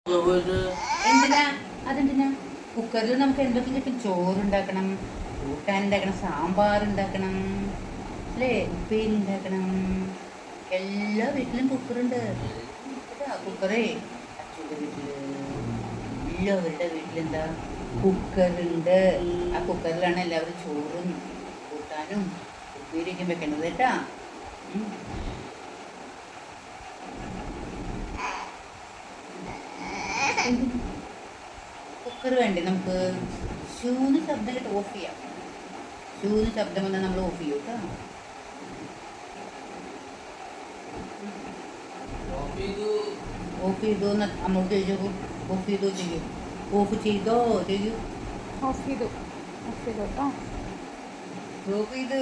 എന്തിനാ അതെന്തിനാ കുക്കറിൽ നമുക്ക് എന്തൊക്കെ കിട്ടും? ചോറുണ്ടാക്കണം, കൂട്ടാൻ ഉണ്ടാക്കണം, സാമ്പാർ ഉണ്ടാക്കണം, അല്ലേ, ഉപ്പേരി ഉണ്ടാക്കണം. എല്ലാ വീട്ടിലും കുക്കറുണ്ട് കേട്ടാ. കുക്കറേ അച്ഛൻ്റെ വീട്ടില് എല്ലാവരുടെ വീട്ടിലെന്താ കുക്കറുണ്ട്. ആ കുക്കറിലാണ് എല്ലാവരും ചോറും കൂട്ടാനും ഉപ്പേരിയൊക്കെ വെക്കണത് കേട്ടാ. ഉം. എന്തിന്? കുക്കർ വേണ്ടേ നമുക്ക്? ഷൂന്ന് ശബ്ദം കേട്ട് ഓഫ് ചെയ്യാം. ഷൂന്ന് ശബ്ദം വന്നാൽ നമ്മൾ ഓഫ് ചെയ്യും കേട്ടോ. ഓഫ് ചെയ്തോ എന്ന് അമ്മോട് ചോദിച്ചോക്കൂ. ഓഫ് ചെയ്തോ ചെയ്യൂ. ഓഫ് ചെയ്തോ ചെയ്യൂ. ഓഫ് ചെയ്തു കേട്ടോ. ഓഫ് ചെയ്ത്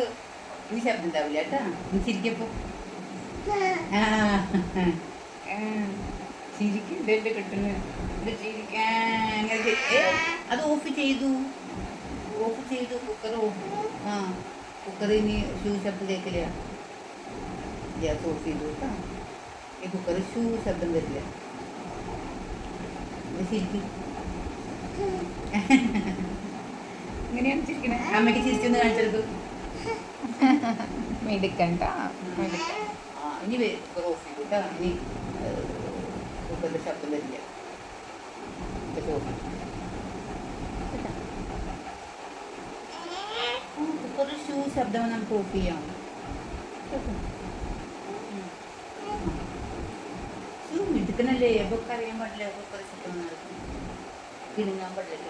ഇനി ശബ്ദം ഉണ്ടാവില്ല കേട്ടാ. നീ ചിരിക്കപ്പോ ചിരിക്കണ്ടല്ലേ കിട്ടുന്നത് ചിരിക്കാൻ. അത് ഓഫ് ചെയ്തു, ഓഫ് ചെയ്തു. Cooker off. ആ കുക്കർ ഇനി ഷൂ ശബ്ദം കേൾക്കില്ല. ഗ്യാസ് ഓഫ് ചെയ്തു കേട്ടോ. ഈ കുക്കർ ഷൂ ശബ്ദം വരില്ല. ശരിക്കും ഇങ്ങനെയാണ് ചിരിക്കണേ. അമ്മയ്ക്ക് ചിരിച്ചൊന്ന് കാണിച്ചെടുക്കും. മെടുക്കണ്ട. ഇനി കുക്കർ ഓഫ് ചെയ്തു കേട്ടോ. ഇനി കുക്കറിൻ്റെ ശബ്ദം വരില്ല. കുക്കറിൽ ഷൂ ശബ്ദം നമുക്ക് ഓഫ് ചെയ്യാം. ഷൂ മിടുക്കനല്ലേ? അപ്പൊ അറിയാൻ പാടില്ല കുക്കർ ശബ്ദം കിണങ്ങാൻ പാടില്ല.